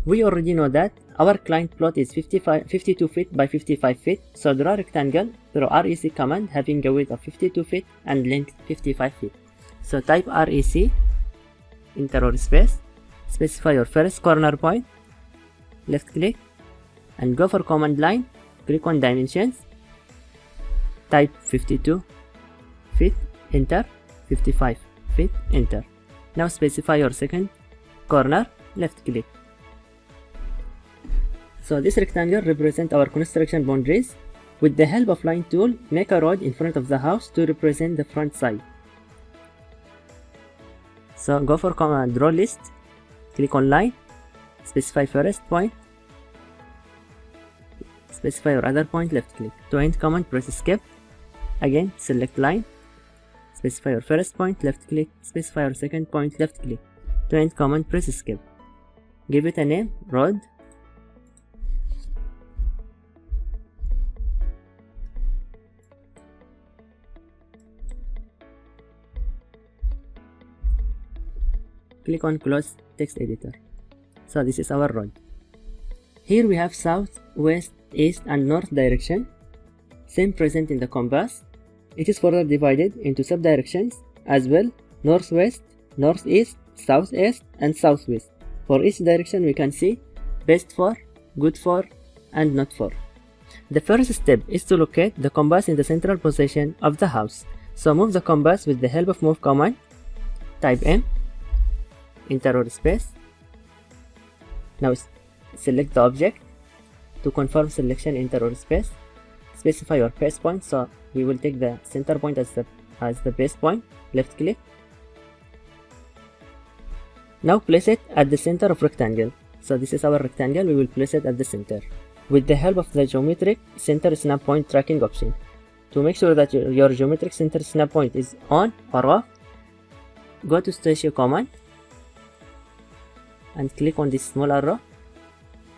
We already know that our client plot is 52 feet by 55 feet, so draw a rectangle through REC command having a width of 52 feet and length 55 feet. So type REC, enter or space, specify your first corner point, left click, and go for command line, click on dimensions, type 52 feet, enter, 55 feet, enter. Now specify your second corner, left click. So this rectangle represents our construction boundaries. With the help of line tool, make a road in front of the house to represent the front side. So go for command draw list, click on line, specify first point, specify your other point, left click. To end command, press escape. Again, select line, specify your first point, left click, specify your second point, left click. To end command, press escape. Give it a name, road. Click on close text editor. So this is our road. Here we have south, west, east and north direction, same present in the compass. It is further divided into sub-directions as well, northwest, northeast, southeast and southwest. For each direction we can see best for, good for and not for. The first step is to locate the compass in the central position of the house. So move the compass with the help of move command, type M, enter or space. Now select the object. To confirm selection, enter or space. Specify your base point, so we will take the center point as the base point, left click. Now place it at the center of rectangle. So this is our rectangle, we will place it at the center. With the help of the geometric center snap point tracking option. To make sure that your geometric center snap point is on or off, go to station command and click on this small arrow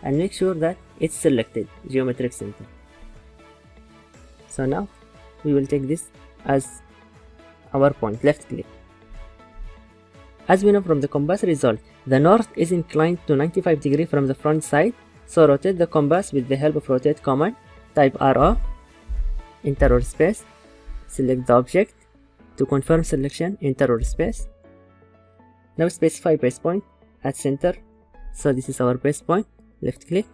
and make sure that it's selected, geometric center. So now we will take this as our point, left click. As we know from the compass result, the north is inclined to 95 degrees from the front side, so rotate the compass with the help of rotate command, type RO, enter or space, select the object. To confirm selection, enter or space. Now specify base point at center, so this is our base point, left click.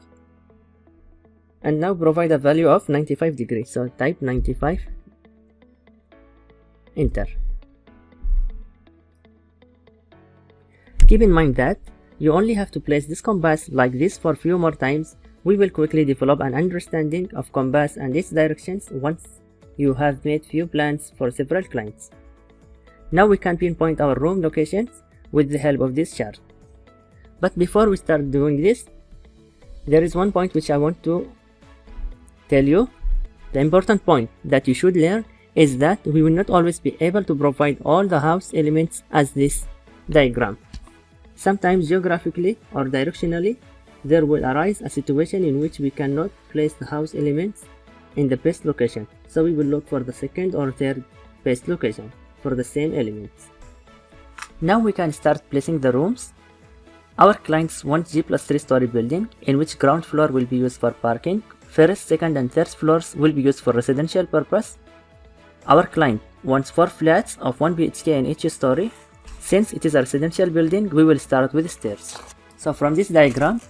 And now provide a value of 95 degrees, so type 95, enter. Keep in mind that you only have to place this compass like this for a few more times. We will quickly develop an understanding of compass and its directions once you have made few plans for several clients. Now we can pinpoint our room locations with the help of this chart. But before we start doing this, there is one point which I want to tell you. The important point that you should learn is that we will not always be able to provide all the house elements as this diagram. Sometimes geographically or directionally, there will arise a situation in which we cannot place the house elements in the best location. So we will look for the second or third best location for the same elements. Now we can start placing the rooms. Our clients want G+3 story building in which ground floor will be used for parking. First, second and third floors will be used for residential purpose. Our client wants 4 flats of 1 BHK in each story. Since it is a residential building, we will start with stairs. So from this diagram,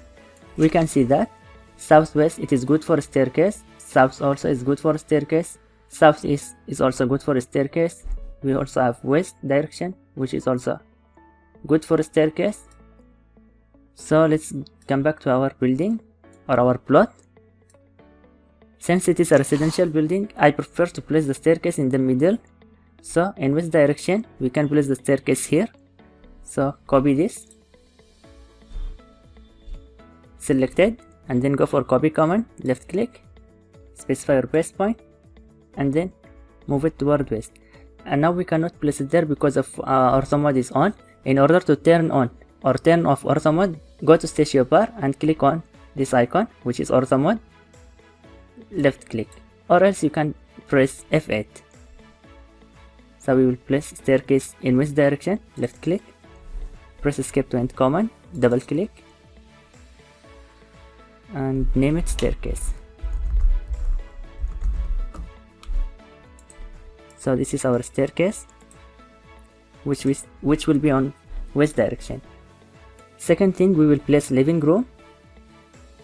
we can see that southwest it is good for a staircase, south also is good for a staircase, southeast is also good for a staircase. We also have west direction which is also good for a staircase. So let's come back to our building or our plot. Since it is a residential building, I prefer to place the staircase in the middle. So in west direction, we can place the staircase here. So copy this, select it, and then go for copy command, left click, specify your base point, and then move it toward west. And now we cannot place it there because of ortho mode is on. In order to turn on or turn off ortho mode, go to station bar and click on this icon which is ortho mode, left click, or else you can press F8. So we will place staircase in west direction, left click, press escape to end command, double click, and name it staircase. So this is our staircase, which will be on west direction. Second thing, we will place living room.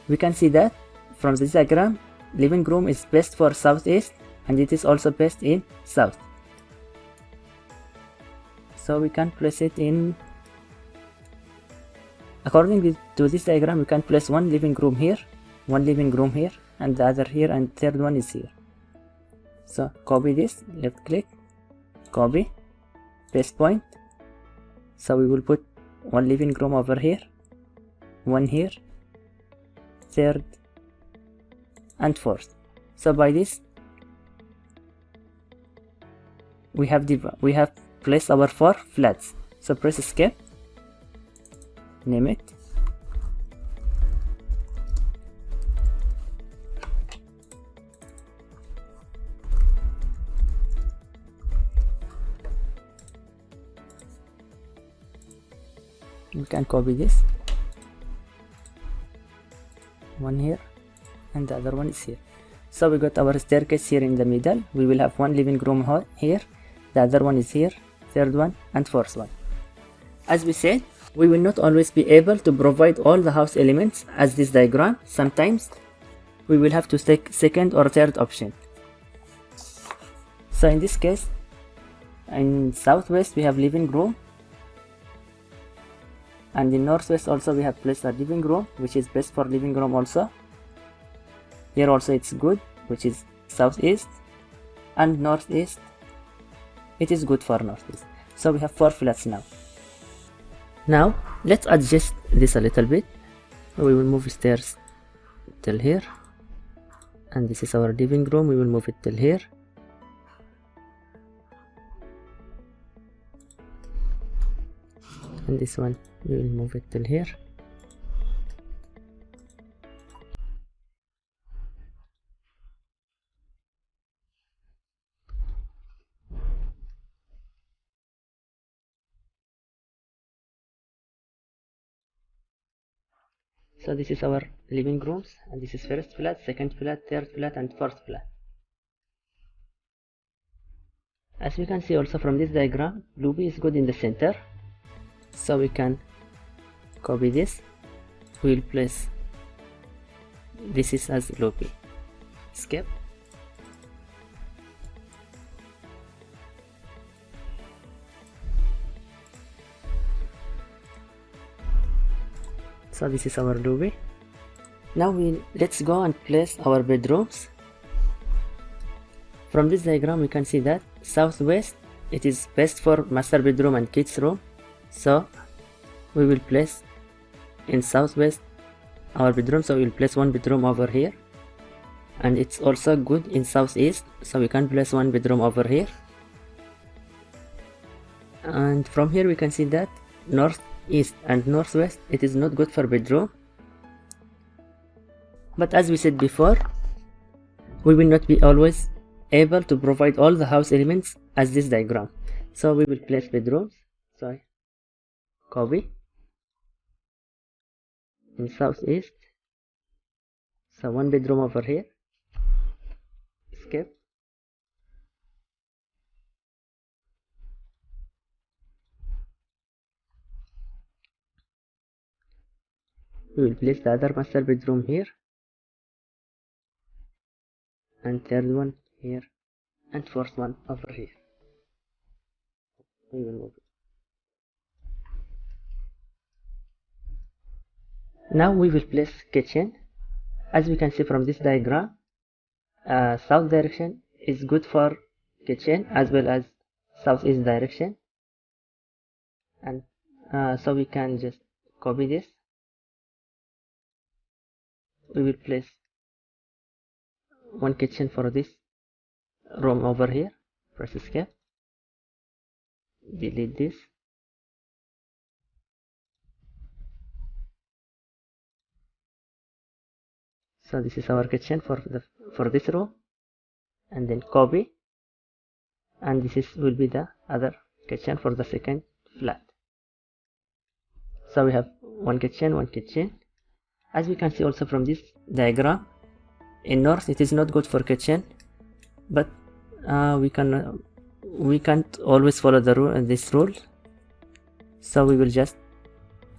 We can see that from this diagram, living room is best for southeast, and it is also best in south. So we can place it in, according to this diagram, we can place one living room here, one living room here, and the other here, and third one is here. So copy this, left click, copy, paste point. So we will put one living room over here, one here, third and fourth. So by this we have placed our 4 flats. So press escape, name it, we can copy this, one here and the other one is here. So we got our staircase here in the middle. We will have one living room here, the other one is here, third one and fourth one. As we said, we will not always be able to provide all the house elements as this diagram. Sometimes we will have to take second or third option. So in this case, in southwest we have living room, and in northwest also we have placed a living room, which is best for living room also. Here also it's good, which is southeast, and northeast it is good for northeast. So we have 4 flats now. Now let's adjust this a little bit. We will move stairs till here, and this is our living room. We will move it till here. And this one we will move it till here. So this is our living rooms, and this is first flat, second flat, third flat and fourth flat. As we can see also from this diagram, lobby is good in the center. So we can copy this, we will place this is as lobby, escape, so this is our lobby. Now let's go and place our bedrooms. From this diagram we can see that southwest it is best for master bedroom and kids room. So we will place in southwest our bedroom, so we will place one bedroom over here, and it's also good in southeast, so we can place one bedroom over here. And from here we can see that northeast and northwest it is not good for bedroom, but as we said before, we will not be always able to provide all the house elements as this diagram. So we will place bedrooms, copy, in southeast, so one bedroom over here, escape, we will place the other master bedroom here, and third one here, and fourth one over here. We will move it. Now we will place kitchen. As we can see from this diagram, south direction is good for kitchen as well as southeast direction, and so we can just copy this. We will place one kitchen for this room over here, press escape, delete this, so this is our kitchen for this room, and then copy, and this will be the other kitchen for the second flat. So we have one kitchen. As we can see also from this diagram, in north it is not good for kitchen, but we can't always follow this rule, so we will just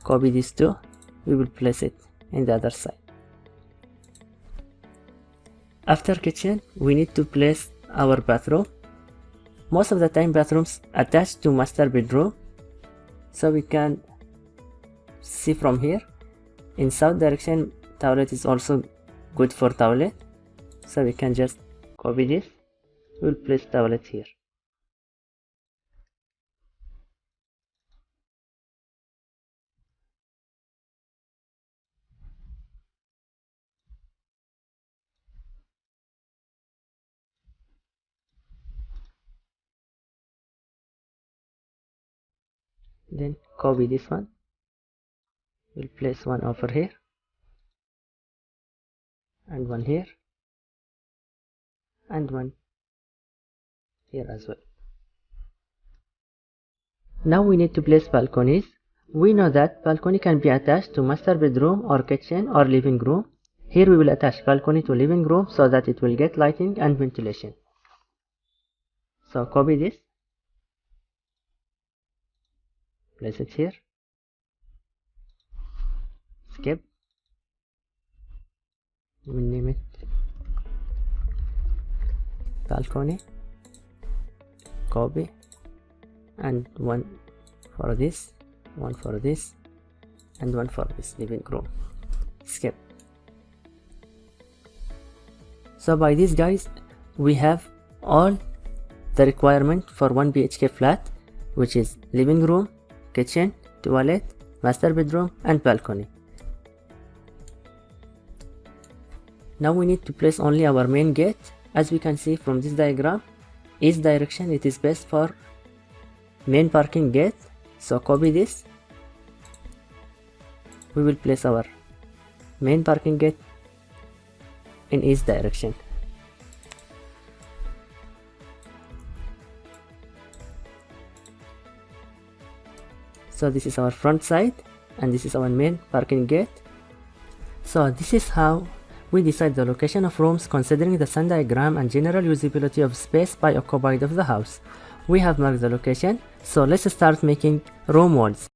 copy these two. We will place it in the other side. After kitchen, we need to place our bathroom. Most of the time bathrooms attached to master bedroom, so we can see from here in south direction toilet is also good for toilet, so we can just copy this. We'll place toilet here. Then copy this one. We'll place one over here and one here and one here as well. Now we need to place balconies. We know that balcony can be attached to master bedroom or kitchen or living room. Here we will attach balcony to living room so that it will get lighting and ventilation. So copy this, place it here, skip, we'll name it balcony, copy, and one for this, one for this, and one for this living room, skip. So by this guys, we have all the requirement for 1 BHK flat, which is living room, kitchen, toilet, master bedroom, and balcony. Now we need to place only our main gate. As we can see from this diagram, east direction it is best for main parking gate, so copy this. We will place our main parking gate in east direction. So this is our front side and this is our main parking gate. So this is how we decide the location of rooms considering the sun diagram and general usability of space by occupied of the house. We have marked the location, so let's start making room walls.